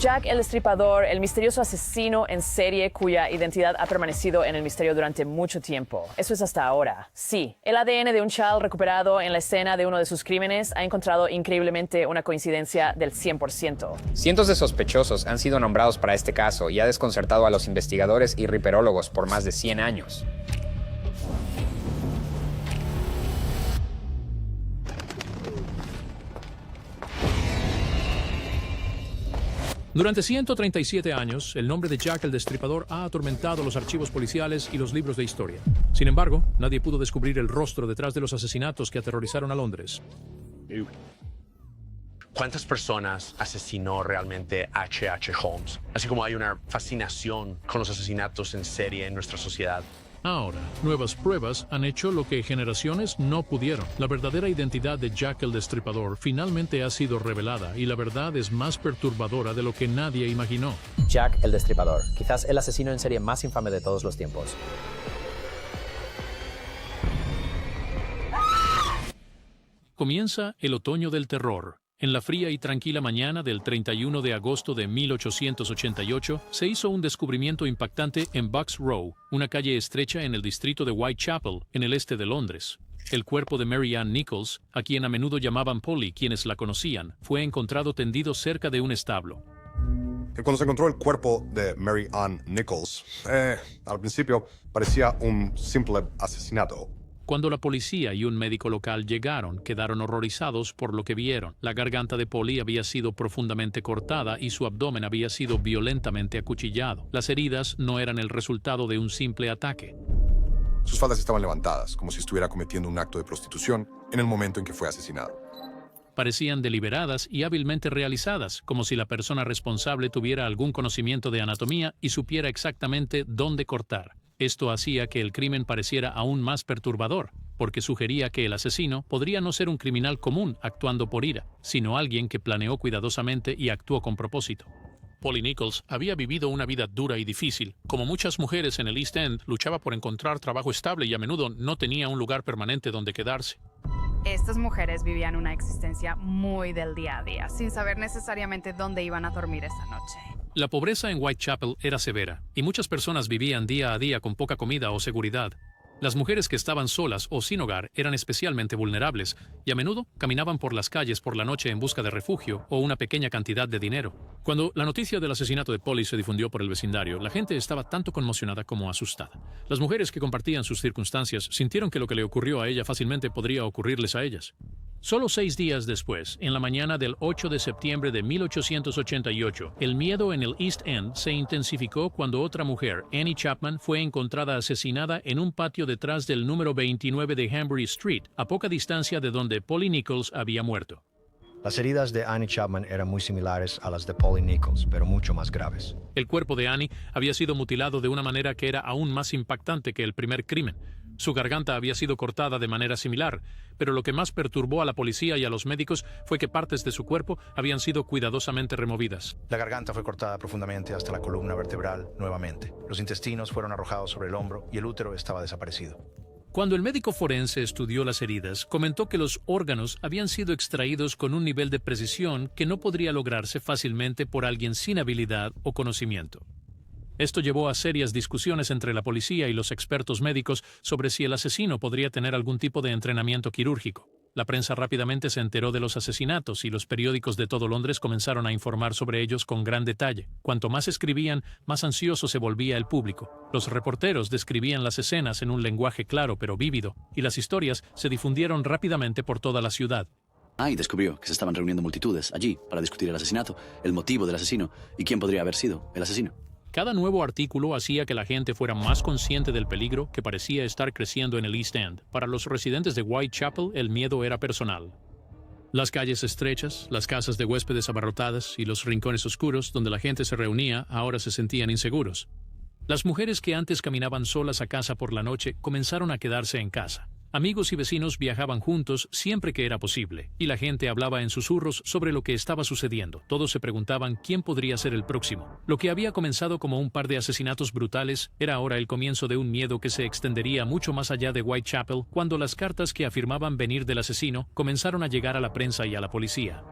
Jack el Destripador, el misterioso asesino en serie cuya identidad ha permanecido en el misterio durante mucho tiempo. Eso es hasta ahora. Sí, el ADN de un chaval recuperado en la escena de uno de sus crímenes ha encontrado increíblemente una coincidencia del 100%. Cientos de sospechosos han sido nombrados para este caso y ha desconcertado a los investigadores y riperólogos por más de 100 años. Durante 137 años, el nombre de Jack el Destripador ha atormentado los archivos policiales y los libros de historia. Sin embargo, nadie pudo descubrir el rostro detrás de los asesinatos que aterrorizaron a Londres. ¿Cuántas personas asesinó realmente H.H. Holmes? Así como hay una fascinación con los asesinatos en serie en nuestra sociedad. Ahora, nuevas pruebas han hecho lo que generaciones no pudieron. La verdadera identidad de Jack el Destripador finalmente ha sido revelada y la verdad es más perturbadora de lo que nadie imaginó. Jack el Destripador, quizás el asesino en serie más infame de todos los tiempos. Comienza el otoño del terror. En la fría y tranquila mañana del 31 de agosto de 1888, se hizo un descubrimiento impactante en Bucks Row, una calle estrecha en el distrito de Whitechapel, en el este de Londres. El cuerpo de Mary Ann Nichols, a quien a menudo llamaban Polly quienes la conocían, fue encontrado tendido cerca de un establo. Cuando se encontró el cuerpo de Mary Ann Nichols, al principio parecía un simple asesinato. Cuando la policía y un médico local llegaron, quedaron horrorizados por lo que vieron. La garganta de Polly había sido profundamente cortada y su abdomen había sido violentamente acuchillado. Las heridas no eran el resultado de un simple ataque. Sus faldas estaban levantadas, como si estuviera cometiendo un acto de prostitución en el momento en que fue asesinado. Parecían deliberadas y hábilmente realizadas, como si la persona responsable tuviera algún conocimiento de anatomía y supiera exactamente dónde cortar. Esto hacía que el crimen pareciera aún más perturbador, porque sugería que el asesino podría no ser un criminal común actuando por ira, sino alguien que planeó cuidadosamente y actuó con propósito. Polly Nichols había vivido una vida dura y difícil. Como muchas mujeres en el East End, luchaba por encontrar trabajo estable y a menudo no tenía un lugar permanente donde quedarse. Estas mujeres vivían una existencia muy del día a día, sin saber necesariamente dónde iban a dormir esa noche. La pobreza en Whitechapel era severa, y muchas personas vivían día a día con poca comida o seguridad. Las mujeres que estaban solas o sin hogar eran especialmente vulnerables, y a menudo caminaban por las calles por la noche en busca de refugio o una pequeña cantidad de dinero. Cuando la noticia del asesinato de Polly se difundió por el vecindario, la gente estaba tanto conmocionada como asustada. Las mujeres que compartían sus circunstancias sintieron que lo que le ocurrió a ella fácilmente podría ocurrirles a ellas. Solo 6 días después, en la mañana del 8 de septiembre de 1888, el miedo en el East End se intensificó cuando otra mujer, Annie Chapman, fue encontrada asesinada en un patio detrás del número 29 de Hanbury Street, a poca distancia de donde Polly Nichols había muerto. Las heridas de Annie Chapman eran muy similares a las de Polly Nichols, pero mucho más graves. El cuerpo de Annie había sido mutilado de una manera que era aún más impactante que el primer crimen. Su garganta había sido cortada de manera similar, pero lo que más perturbó a la policía y a los médicos fue que partes de su cuerpo habían sido cuidadosamente removidas. La garganta fue cortada profundamente hasta la columna vertebral nuevamente. Los intestinos fueron arrojados sobre el hombro y el útero estaba desaparecido. Cuando el médico forense estudió las heridas, comentó que los órganos habían sido extraídos con un nivel de precisión que no podría lograrse fácilmente por alguien sin habilidad o conocimiento. Esto llevó a serias discusiones entre la policía y los expertos médicos sobre si el asesino podría tener algún tipo de entrenamiento quirúrgico. La prensa rápidamente se enteró de los asesinatos y los periódicos de todo Londres comenzaron a informar sobre ellos con gran detalle. Cuanto más escribían, más ansioso se volvía el público. Los reporteros describían las escenas en un lenguaje claro pero vívido, y las historias se difundieron rápidamente por toda la ciudad. Y descubrió que se estaban reuniendo multitudes allí para discutir el asesinato, el motivo del asesino y quién podría haber sido el asesino. Cada nuevo artículo hacía que la gente fuera más consciente del peligro que parecía estar creciendo en el East End. Para los residentes de Whitechapel, el miedo era personal. Las calles estrechas, las casas de huéspedes abarrotadas y los rincones oscuros donde la gente se reunía ahora se sentían inseguros. Las mujeres que antes caminaban solas a casa por la noche comenzaron a quedarse en casa. Amigos y vecinos viajaban juntos siempre que era posible, y la gente hablaba en susurros sobre lo que estaba sucediendo. Todos se preguntaban quién podría ser el próximo. Lo que había comenzado como un par de asesinatos brutales era ahora el comienzo de un miedo que se extendería mucho más allá de Whitechapel cuando las cartas que afirmaban venir del asesino comenzaron a llegar a la prensa y a la policía.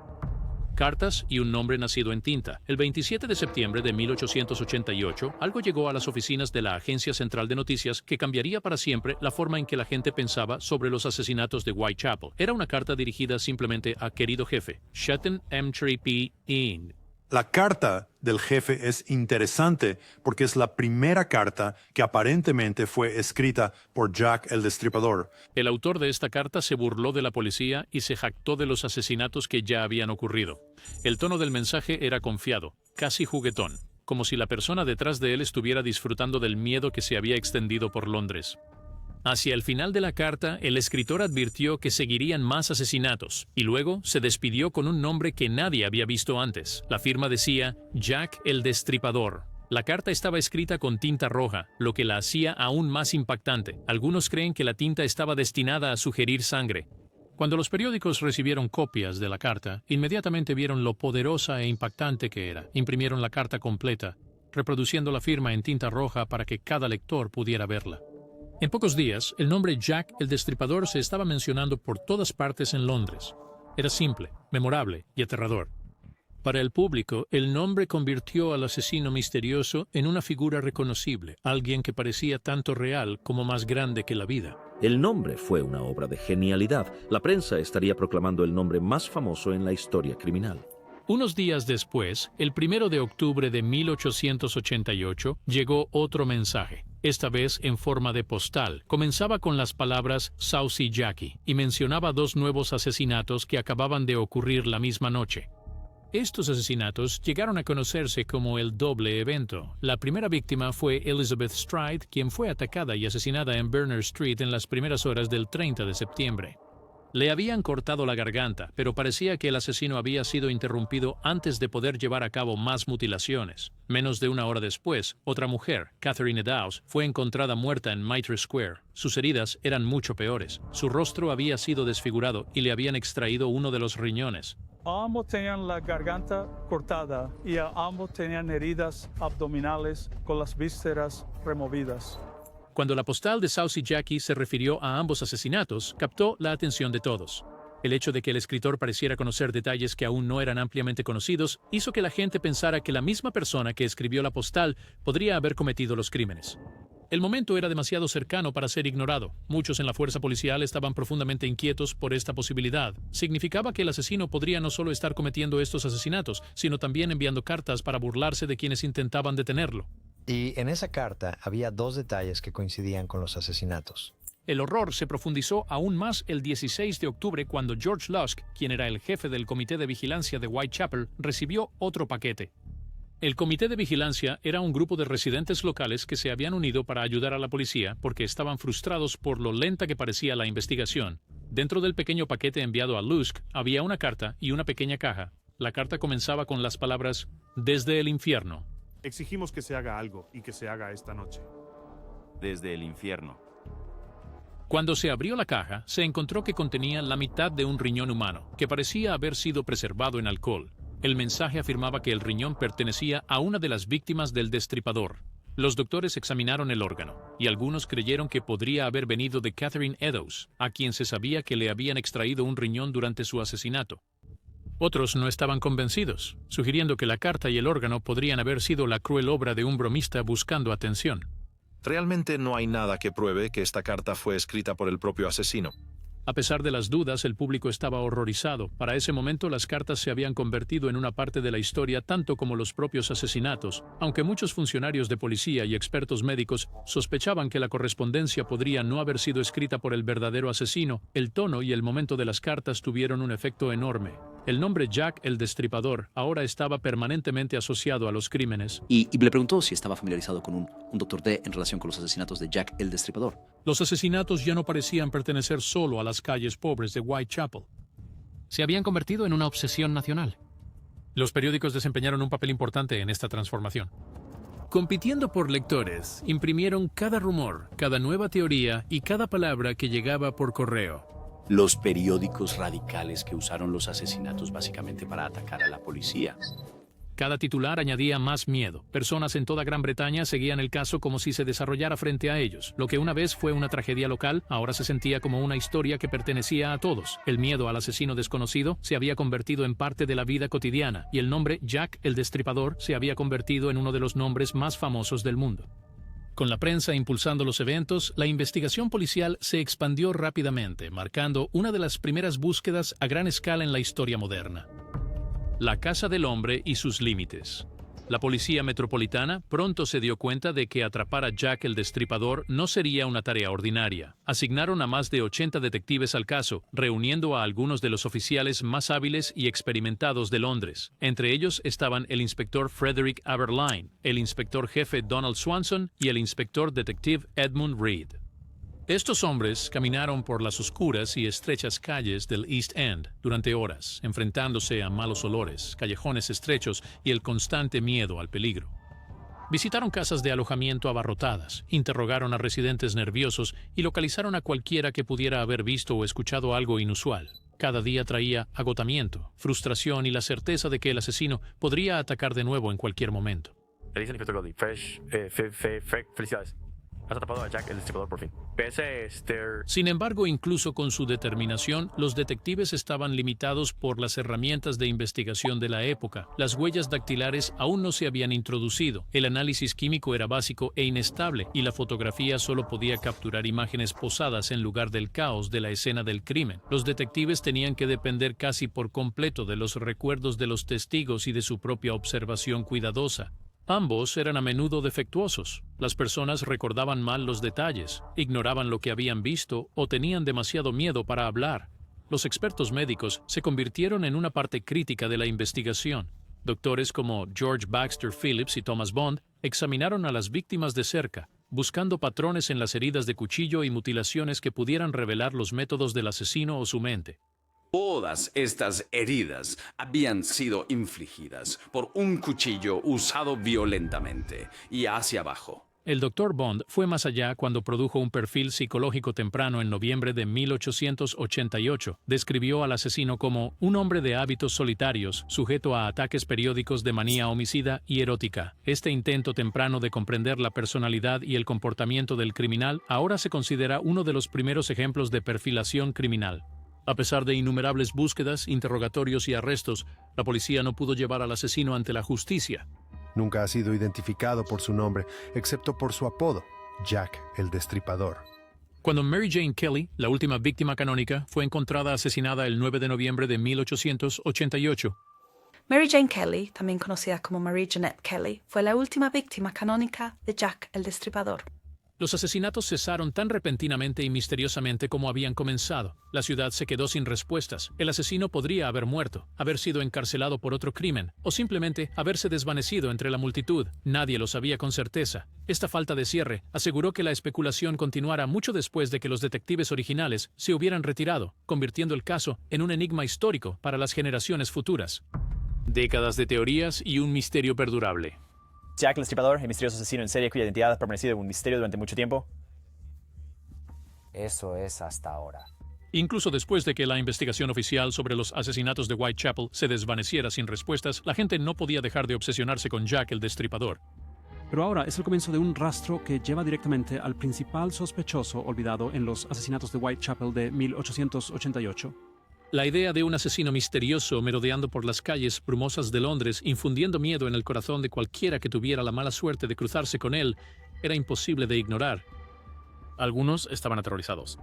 cartas y un nombre nacido en tinta. El 27 de septiembre de 1888, algo llegó a las oficinas de la Agencia Central de Noticias que cambiaría para siempre la forma en que la gente pensaba sobre los asesinatos de Whitechapel. Era una carta dirigida simplemente a querido jefe, Shetton M. P. Ing. La carta del jefe es interesante porque es la primera carta que aparentemente fue escrita por Jack el Destripador. El autor de esta carta se burló de la policía y se jactó de los asesinatos que ya habían ocurrido. El tono del mensaje era confiado, casi juguetón, como si la persona detrás de él estuviera disfrutando del miedo que se había extendido por Londres. Hacia el final de la carta, el escritor advirtió que seguirían más asesinatos, y luego se despidió con un nombre que nadie había visto antes. La firma decía Jack el Destripador. La carta estaba escrita con tinta roja, lo que la hacía aún más impactante. Algunos creen que la tinta estaba destinada a sugerir sangre. Cuando los periódicos recibieron copias de la carta, inmediatamente vieron lo poderosa e impactante que era. Imprimieron la carta completa, reproduciendo la firma en tinta roja para que cada lector pudiera verla. En pocos días, el nombre Jack el Destripador se estaba mencionando por todas partes en Londres. Era simple, memorable y aterrador. Para el público, el nombre convirtió al asesino misterioso en una figura reconocible, alguien que parecía tanto real como más grande que la vida. El nombre fue una obra de genialidad. La prensa estaría proclamando el nombre más famoso en la historia criminal. Unos días después, el 1 de octubre de 1888, llegó otro mensaje, esta vez en forma de postal. Comenzaba con las palabras Saucy Jackie y mencionaba 2 nuevos asesinatos que acababan de ocurrir la misma noche. Estos asesinatos llegaron a conocerse como el doble evento. La primera víctima fue Elizabeth Stride, quien fue atacada y asesinada en Berners Street en las primeras horas del 30 de septiembre. Le habían cortado la garganta, pero parecía que el asesino había sido interrumpido antes de poder llevar a cabo más mutilaciones. Menos de una hora después, otra mujer, Catherine Eddowes, fue encontrada muerta en Mitre Square. Sus heridas eran mucho peores. Su rostro había sido desfigurado y le habían extraído uno de los riñones. Ambos tenían la garganta cortada y ambos tenían heridas abdominales con las vísceras removidas. Cuando la postal de Saucy Jackie se refirió a ambos asesinatos, captó la atención de todos. El hecho de que el escritor pareciera conocer detalles que aún no eran ampliamente conocidos hizo que la gente pensara que la misma persona que escribió la postal podría haber cometido los crímenes. El momento era demasiado cercano para ser ignorado. Muchos en la fuerza policial estaban profundamente inquietos por esta posibilidad. Significaba que el asesino podría no solo estar cometiendo estos asesinatos, sino también enviando cartas para burlarse de quienes intentaban detenerlo. Y en esa carta había 2 detalles que coincidían con los asesinatos. El horror se profundizó aún más el 16 de octubre cuando George Lusk, quien era el jefe del Comité de Vigilancia de Whitechapel, recibió otro paquete. El Comité de Vigilancia era un grupo de residentes locales que se habían unido para ayudar a la policía porque estaban frustrados por lo lenta que parecía la investigación. Dentro del pequeño paquete enviado a Lusk había una carta y una pequeña caja. La carta comenzaba con las palabras «Desde el infierno». Exigimos que se haga algo y que se haga esta noche. Desde el infierno. Cuando se abrió la caja, se encontró que contenía la mitad de un riñón humano, que parecía haber sido preservado en alcohol. El mensaje afirmaba que el riñón pertenecía a una de las víctimas del destripador. Los doctores examinaron el órgano, y algunos creyeron que podría haber venido de Catherine Eddowes, a quien se sabía que le habían extraído un riñón durante su asesinato. Otros no estaban convencidos, sugiriendo que la carta y el órgano podrían haber sido la cruel obra de un bromista buscando atención. Realmente no hay nada que pruebe que esta carta fue escrita por el propio asesino. A pesar de las dudas, el público estaba horrorizado. Para ese momento, las cartas se habían convertido en una parte de la historia tanto como los propios asesinatos, aunque muchos funcionarios de policía y expertos médicos sospechaban que la correspondencia podría no haber sido escrita por el verdadero asesino. El tono y el momento de las cartas tuvieron un efecto enorme. El nombre Jack el Destripador ahora estaba permanentemente asociado a los crímenes. Y le preguntó si estaba familiarizado con un Dr. D en relación con los asesinatos de Jack el Destripador. Los asesinatos ya no parecían pertenecer solo a las calles pobres de Whitechapel. Se habían convertido en una obsesión nacional. Los periódicos desempeñaron un papel importante en esta transformación. Compitiendo por lectores, imprimieron cada rumor, cada nueva teoría y cada palabra que llegaba por correo. Los periódicos radicales que usaron los asesinatos básicamente para atacar a la policía. Cada titular añadía más miedo. Personas en toda Gran Bretaña seguían el caso como si se desarrollara frente a ellos. Lo que una vez fue una tragedia local, ahora se sentía como una historia que pertenecía a todos. El miedo al asesino desconocido se había convertido en parte de la vida cotidiana, y el nombre Jack el Destripador se había convertido en uno de los nombres más famosos del mundo. Con la prensa impulsando los eventos, la investigación policial se expandió rápidamente, marcando una de las primeras búsquedas a gran escala en la historia moderna. La casa del hombre y sus límites. La policía metropolitana pronto se dio cuenta de que atrapar a Jack el Destripador no sería una tarea ordinaria. Asignaron a más de 80 detectives al caso, reuniendo a algunos de los oficiales más hábiles y experimentados de Londres. Entre ellos estaban el inspector Frederick Aberline, el inspector jefe Donald Swanson y el inspector detective Edmund Reed. Estos hombres caminaron por las oscuras y estrechas calles del East End durante horas, enfrentándose a malos olores, callejones estrechos y el constante miedo al peligro. Visitaron casas de alojamiento abarrotadas, interrogaron a residentes nerviosos y localizaron a cualquiera que pudiera haber visto o escuchado algo inusual. Cada día traía agotamiento, frustración y la certeza de que el asesino podría atacar de nuevo en cualquier momento. Feliz inspector Goldie. Felicidades. Has atrapado a Jack el Destripador por fin. Sin embargo, incluso con su determinación, los detectives estaban limitados por las herramientas de investigación de la época. Las huellas dactilares aún no se habían introducido, el análisis químico era básico e inestable, y la fotografía solo podía capturar imágenes posadas en lugar del caos de la escena del crimen. Los detectives tenían que depender casi por completo de los recuerdos de los testigos y de su propia observación cuidadosa. Ambos eran a menudo defectuosos. Las personas recordaban mal los detalles, ignoraban lo que habían visto o tenían demasiado miedo para hablar. Los expertos médicos se convirtieron en una parte crítica de la investigación. Doctores como George Baxter Phillips y Thomas Bond examinaron a las víctimas de cerca, buscando patrones en las heridas de cuchillo y mutilaciones que pudieran revelar los métodos del asesino o su mente. Todas estas heridas habían sido infligidas por un cuchillo usado violentamente y hacia abajo. El Dr. Bond fue más allá cuando produjo un perfil psicológico temprano en noviembre de 1888. Describió al asesino como un hombre de hábitos solitarios, sujeto a ataques periódicos de manía homicida y erótica. Este intento temprano de comprender la personalidad y el comportamiento del criminal ahora se considera uno de los primeros ejemplos de perfilación criminal. A pesar de innumerables búsquedas, interrogatorios y arrestos, la policía no pudo llevar al asesino ante la justicia. Nunca ha sido identificado por su nombre, excepto por su apodo, Jack el Destripador. Cuando Mary Jane Kelly, la última víctima canónica, fue encontrada asesinada el 9 de noviembre de 1888. Mary Jane Kelly, también conocida como Mary Jeanette Kelly, fue la última víctima canónica de Jack el Destripador. Los asesinatos cesaron tan repentinamente y misteriosamente como habían comenzado. La ciudad se quedó sin respuestas. El asesino podría haber muerto, haber sido encarcelado por otro crimen, o simplemente haberse desvanecido entre la multitud. Nadie lo sabía con certeza. Esta falta de cierre aseguró que la especulación continuara mucho después de que los detectives originales se hubieran retirado, convirtiendo el caso en un enigma histórico para las generaciones futuras. Décadas de teorías y un misterio perdurable. Jack el Destripador, el misterioso asesino en serie cuya identidad ha permanecido un misterio durante mucho tiempo. Eso es hasta ahora. Incluso después de que la investigación oficial sobre los asesinatos de Whitechapel se desvaneciera sin respuestas, la gente no podía dejar de obsesionarse con Jack el Destripador. Pero ahora es el comienzo de un rastro que lleva directamente al principal sospechoso olvidado en los asesinatos de Whitechapel de 1888. La idea de un asesino misterioso merodeando por las calles brumosas de Londres, infundiendo miedo en el corazón de cualquiera que tuviera la mala suerte de cruzarse con él, era imposible de ignorar. Algunos estaban aterrorizados.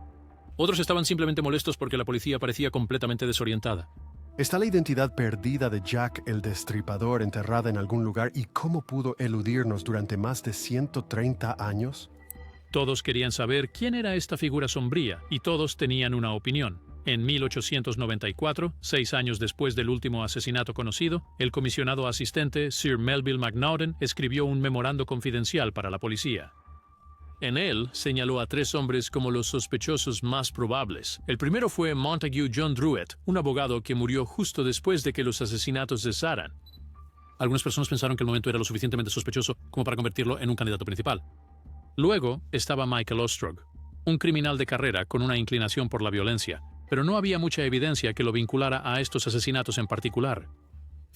Otros estaban simplemente molestos porque la policía parecía completamente desorientada. ¿Está la identidad perdida de Jack el Destripador enterrada en algún lugar y cómo pudo eludirnos durante más de 130 años? Todos querían saber quién era esta figura sombría y todos tenían una opinión. En 1894, 6 años después del último asesinato conocido, el comisionado asistente Sir Melville Macnaghten escribió un memorando confidencial para la policía. En él señaló a 3 hombres como los sospechosos más probables. El primero fue Montague John Druitt, un abogado que murió justo después de que los asesinatos cesaran. Algunas personas pensaron que el momento era lo suficientemente sospechoso como para convertirlo en un candidato principal. Luego estaba Michael Ostrog, un criminal de carrera con una inclinación por la violencia, pero no había mucha evidencia que lo vinculara a estos asesinatos en particular.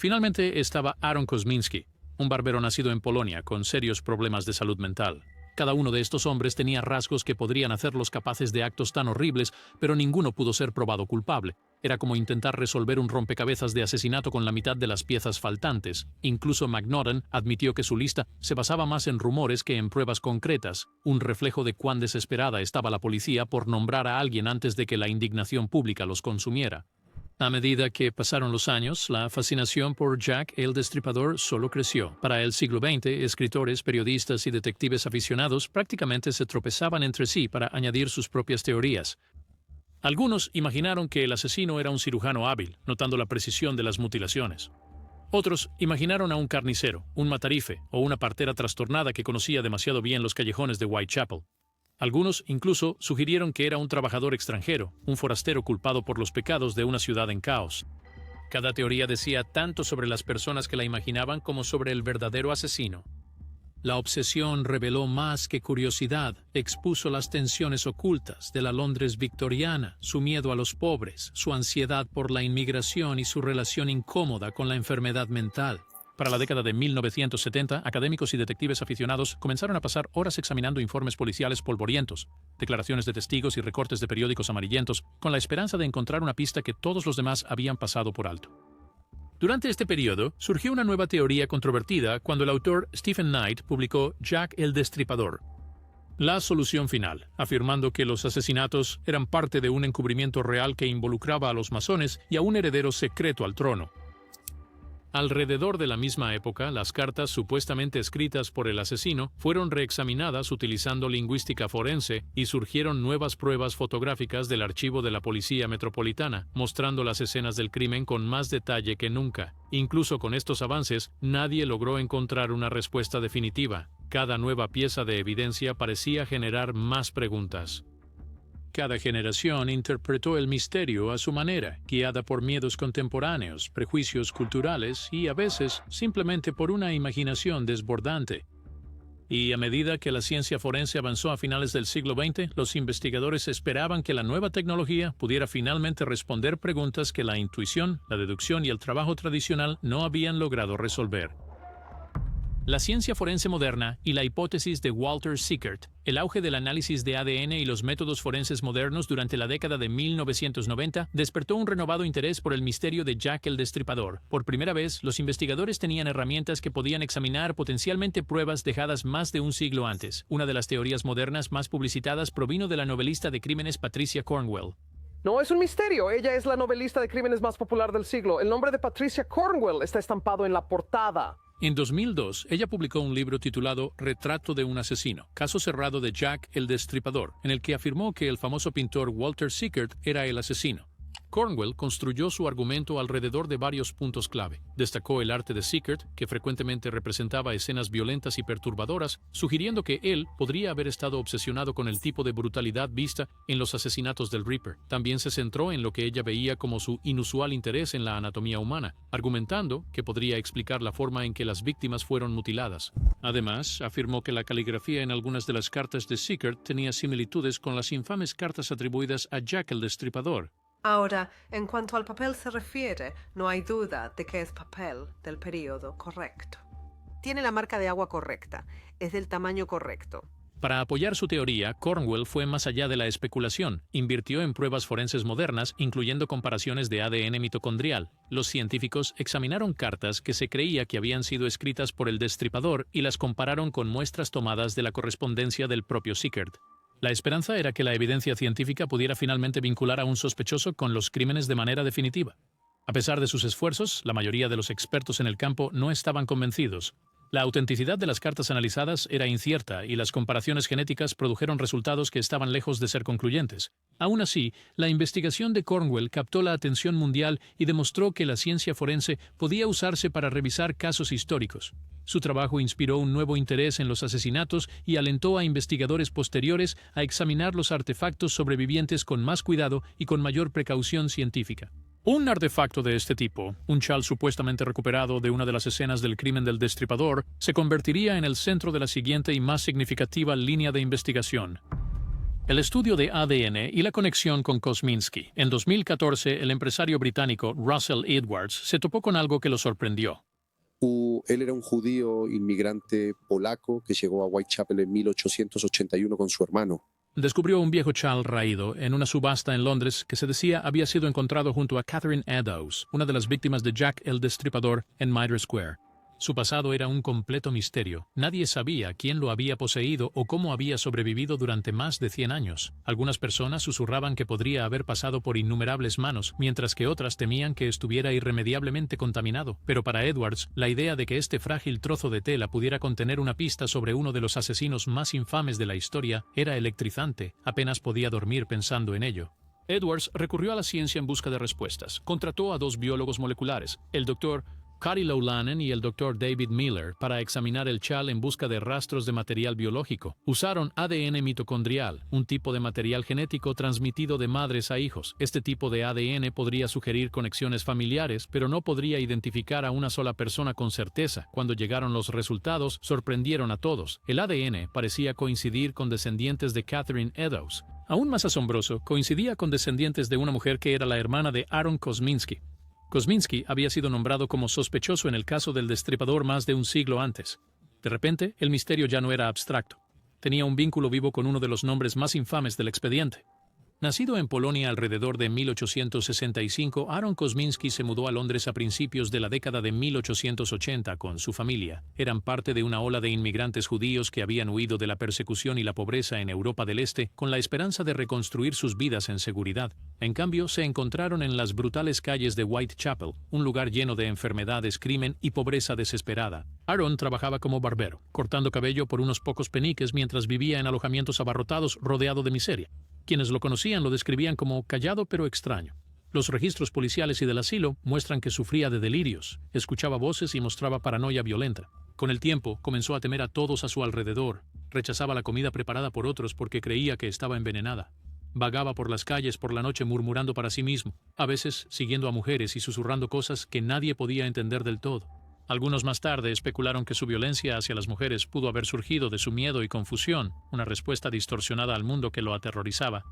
Finalmente estaba Aaron Kosminski, un barbero nacido en Polonia con serios problemas de salud mental. Cada uno de estos hombres tenía rasgos que podrían hacerlos capaces de actos tan horribles, pero ninguno pudo ser probado culpable. Era como intentar resolver un rompecabezas de asesinato con la mitad de las piezas faltantes. Incluso McNaughton admitió que su lista se basaba más en rumores que en pruebas concretas, un reflejo de cuán desesperada estaba la policía por nombrar a alguien antes de que la indignación pública los consumiera. A medida que pasaron los años, la fascinación por Jack el Destripador solo creció. Para el siglo XX, escritores, periodistas y detectives aficionados prácticamente se tropezaban entre sí para añadir sus propias teorías. Algunos imaginaron que el asesino era un cirujano hábil, notando la precisión de las mutilaciones. Otros imaginaron a un carnicero, un matarife o una partera trastornada que conocía demasiado bien los callejones de Whitechapel. Algunos incluso sugirieron que era un trabajador extranjero, un forastero culpado por los pecados de una ciudad en caos. Cada teoría decía tanto sobre las personas que la imaginaban como sobre el verdadero asesino. La obsesión reveló más que curiosidad, expuso las tensiones ocultas de la Londres victoriana, su miedo a los pobres, su ansiedad por la inmigración y su relación incómoda con la enfermedad mental. Para la década de 1970, académicos y detectives aficionados comenzaron a pasar horas examinando informes policiales polvorientos, declaraciones de testigos y recortes de periódicos amarillentos, con la esperanza de encontrar una pista que todos los demás habían pasado por alto. Durante este periodo, surgió una nueva teoría controvertida cuando el autor Stephen Knight publicó Jack el Destripador. La solución final, afirmando que los asesinatos eran parte de un encubrimiento real que involucraba a los masones y a un heredero secreto al trono. Alrededor de la misma época, las cartas supuestamente escritas por el asesino fueron reexaminadas utilizando lingüística forense y surgieron nuevas pruebas fotográficas del archivo de la Policía Metropolitana, mostrando las escenas del crimen con más detalle que nunca. Incluso con estos avances, nadie logró encontrar una respuesta definitiva. Cada nueva pieza de evidencia parecía generar más preguntas. Cada generación interpretó el misterio a su manera, guiada por miedos contemporáneos, prejuicios culturales y, a veces, simplemente por una imaginación desbordante. Y a medida que la ciencia forense avanzó a finales del siglo XX, los investigadores esperaban que la nueva tecnología pudiera finalmente responder preguntas que la intuición, la deducción y el trabajo tradicional no habían logrado resolver. La ciencia forense moderna y la hipótesis de Walter Sickert, el auge del análisis de ADN y los métodos forenses modernos durante la década de 1990 despertó un renovado interés por el misterio de Jack el Destripador. Por primera vez, los investigadores tenían herramientas que podían examinar potencialmente pruebas dejadas más de un siglo antes. Una de las teorías modernas más publicitadas provino de la novelista de crímenes Patricia Cornwell. No es un misterio, ella es la novelista de crímenes más popular del siglo. El nombre de Patricia Cornwell está estampado en la portada. En 2002, ella publicó un libro titulado Retrato de un asesino, caso cerrado de Jack el Destripador, en el que afirmó que el famoso pintor Walter Sickert era el asesino. Cornwell construyó su argumento alrededor de varios puntos clave. Destacó el arte de Sickert, que frecuentemente representaba escenas violentas y perturbadoras, sugiriendo que él podría haber estado obsesionado con el tipo de brutalidad vista en los asesinatos del Reaper. También se centró en lo que ella veía como su inusual interés en la anatomía humana, argumentando que podría explicar la forma en que las víctimas fueron mutiladas. Además, afirmó que la caligrafía en algunas de las cartas de Sickert tenía similitudes con las infames cartas atribuidas a Jack el Destripador. Ahora, en cuanto al papel se refiere, no hay duda de que es papel del periodo correcto. Tiene la marca de agua correcta, es del tamaño correcto. Para apoyar su teoría, Cornwell fue más allá de la especulación. Invirtió en pruebas forenses modernas, incluyendo comparaciones de ADN mitocondrial. Los científicos examinaron cartas que se creía que habían sido escritas por el Destripador y las compararon con muestras tomadas de la correspondencia del propio Sickert. La esperanza era que la evidencia científica pudiera finalmente vincular a un sospechoso con los crímenes de manera definitiva. A pesar de sus esfuerzos, la mayoría de los expertos en el campo no estaban convencidos. La autenticidad de las cartas analizadas era incierta y las comparaciones genéticas produjeron resultados que estaban lejos de ser concluyentes. Aún así, la investigación de Cornwell captó la atención mundial y demostró que la ciencia forense podía usarse para revisar casos históricos. Su trabajo inspiró un nuevo interés en los asesinatos y alentó a investigadores posteriores a examinar los artefactos sobrevivientes con más cuidado y con mayor precaución científica. Un artefacto de este tipo, un chal supuestamente recuperado de una de las escenas del crimen del Destripador, se convertiría en el centro de la siguiente y más significativa línea de investigación. El estudio de ADN y la conexión con Kosminski. En 2014, el empresario británico Russell Edwards se topó con algo que lo sorprendió. Él era un judío inmigrante polaco que llegó a Whitechapel en 1881 con su hermano. Descubrió un viejo chal raído en una subasta en Londres que se decía había sido encontrado junto a Catherine Eddowes, una de las víctimas de Jack el Destripador en Mitre Square. Su pasado era un completo misterio. Nadie sabía quién lo había poseído o cómo había sobrevivido durante más de 100 años. Algunas personas susurraban que podría haber pasado por innumerables manos, mientras que otras temían que estuviera irremediablemente contaminado. Pero para Edwards, la idea de que este frágil trozo de tela pudiera contener una pista sobre uno de los asesinos más infames de la historia era electrizante. Apenas podía dormir pensando en ello. Edwards recurrió a la ciencia en busca de respuestas. Contrató a 2 biólogos moleculares, el Dr. Cary Lowlanen y el Dr. David Miller, para examinar el chal en busca de rastros de material biológico. Usaron ADN mitocondrial, un tipo de material genético transmitido de madres a hijos. Este tipo de ADN podría sugerir conexiones familiares, pero no podría identificar a una sola persona con certeza. Cuando llegaron los resultados, sorprendieron a todos. El ADN parecía coincidir con descendientes de Catherine Eddowes. Aún más asombroso, coincidía con descendientes de una mujer que era la hermana de Aaron Kosminski. Kosminski había sido nombrado como sospechoso en el caso del Destripador más de un siglo antes. De repente, el misterio ya no era abstracto. Tenía un vínculo vivo con uno de los nombres más infames del expediente. Nacido en Polonia alrededor de 1865, Aaron Kosminski se mudó a Londres a principios de la década de 1880 con su familia. Eran parte de una ola de inmigrantes judíos que habían huido de la persecución y la pobreza en Europa del Este con la esperanza de reconstruir sus vidas en seguridad. En cambio, se encontraron en las brutales calles de Whitechapel, un lugar lleno de enfermedades, crimen y pobreza desesperada. Aaron trabajaba como barbero, cortando cabello por unos pocos peniques mientras vivía en alojamientos abarrotados rodeado de miseria. Quienes lo conocían lo describían como callado pero extraño. Los registros policiales y del asilo muestran que sufría de delirios, escuchaba voces y mostraba paranoia violenta. Con el tiempo, comenzó a temer a todos a su alrededor. Rechazaba la comida preparada por otros porque creía que estaba envenenada. Vagaba por las calles por la noche murmurando para sí mismo, a veces siguiendo a mujeres y susurrando cosas que nadie podía entender del todo. Algunos más tarde especularon que su violencia hacia las mujeres pudo haber surgido de su miedo y confusión, una respuesta distorsionada al mundo que lo aterrorizaba.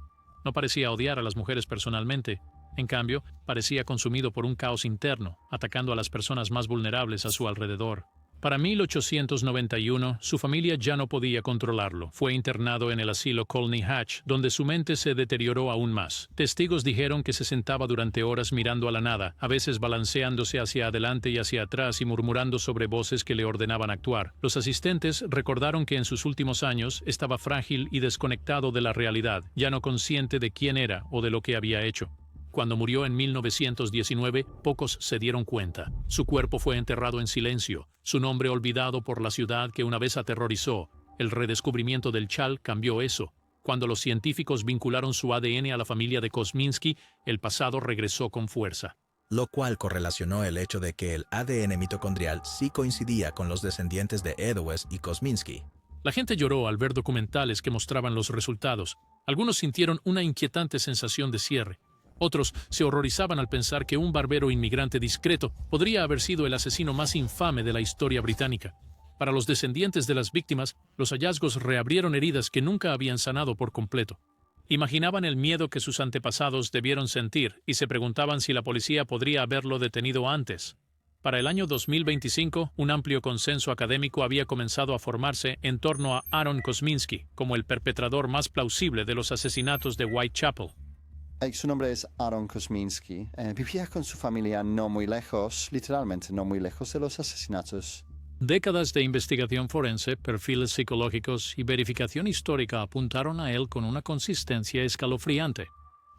No parecía odiar a las mujeres personalmente, en cambio, parecía consumido por un caos interno, atacando a las personas más vulnerables a su alrededor. Para 1891, su familia ya no podía controlarlo. Fue internado en el asilo Colney Hatch, donde su mente se deterioró aún más. Testigos dijeron que se sentaba durante horas mirando a la nada, a veces balanceándose hacia adelante y hacia atrás y murmurando sobre voces que le ordenaban actuar. Los asistentes recordaron que en sus últimos años estaba frágil y desconectado de la realidad, ya no consciente de quién era o de lo que había hecho. Cuando murió en 1919, pocos se dieron cuenta. Su cuerpo fue enterrado en silencio, su nombre olvidado por la ciudad que una vez aterrorizó. El redescubrimiento del chal cambió eso. Cuando los científicos vincularon su ADN a la familia de Kosminski, el pasado regresó con fuerza. Lo cual correlacionó el hecho de que el ADN mitocondrial sí coincidía con los descendientes de Eddowes y Kosminski. La gente lloró al ver documentales que mostraban los resultados. Algunos sintieron una inquietante sensación de cierre. Otros se horrorizaban al pensar que un barbero inmigrante discreto podría haber sido el asesino más infame de la historia británica. Para los descendientes de las víctimas, los hallazgos reabrieron heridas que nunca habían sanado por completo. Imaginaban el miedo que sus antepasados debieron sentir y se preguntaban si la policía podría haberlo detenido antes. Para el año 2025, un amplio consenso académico había comenzado a formarse en torno a Aaron Kosminski como el perpetrador más plausible de los asesinatos de Whitechapel. Su nombre es Aaron Kosminski. Vivía con su familia no muy lejos, literalmente no muy lejos de los asesinatos. Décadas de investigación forense, perfiles psicológicos y verificación histórica apuntaron a él con una consistencia escalofriante.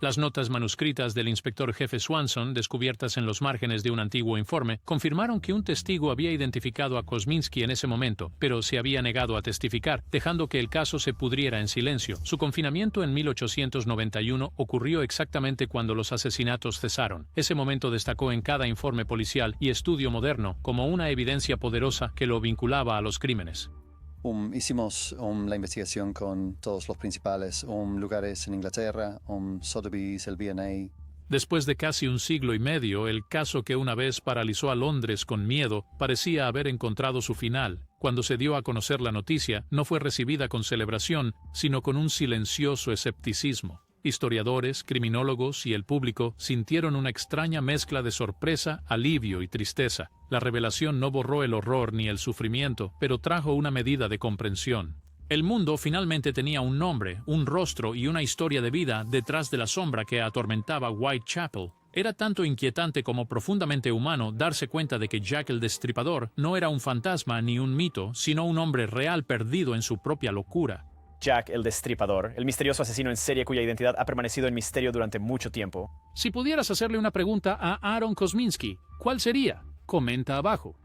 Las notas manuscritas del inspector jefe Swanson, descubiertas en los márgenes de un antiguo informe, confirmaron que un testigo había identificado a Kosminski en ese momento, pero se había negado a testificar, dejando que el caso se pudriera en silencio. Su confinamiento en 1891 ocurrió exactamente cuando los asesinatos cesaron. Ese momento destacó en cada informe policial y estudio moderno como una evidencia poderosa que lo vinculaba a los crímenes. Hicimos la investigación con todos los principales lugares en Inglaterra, Sotheby's, el V&A. Después de casi un siglo y medio, el caso que una vez paralizó a Londres con miedo parecía haber encontrado su final. Cuando se dio a conocer la noticia, no fue recibida con celebración, sino con un silencioso escepticismo. Historiadores, criminólogos y el público sintieron una extraña mezcla de sorpresa, alivio y tristeza. La revelación no borró el horror ni el sufrimiento, pero trajo una medida de comprensión. El mundo finalmente tenía un nombre, un rostro y una historia de vida detrás de la sombra que atormentaba Whitechapel. Era tanto inquietante como profundamente humano darse cuenta de que Jack el Destripador no era un fantasma ni un mito, sino un hombre real perdido en su propia locura. Jack el Destripador, el misterioso asesino en serie cuya identidad ha permanecido en misterio durante mucho tiempo. Si pudieras hacerle una pregunta a Aaron Kosminski, ¿cuál sería? Comenta abajo.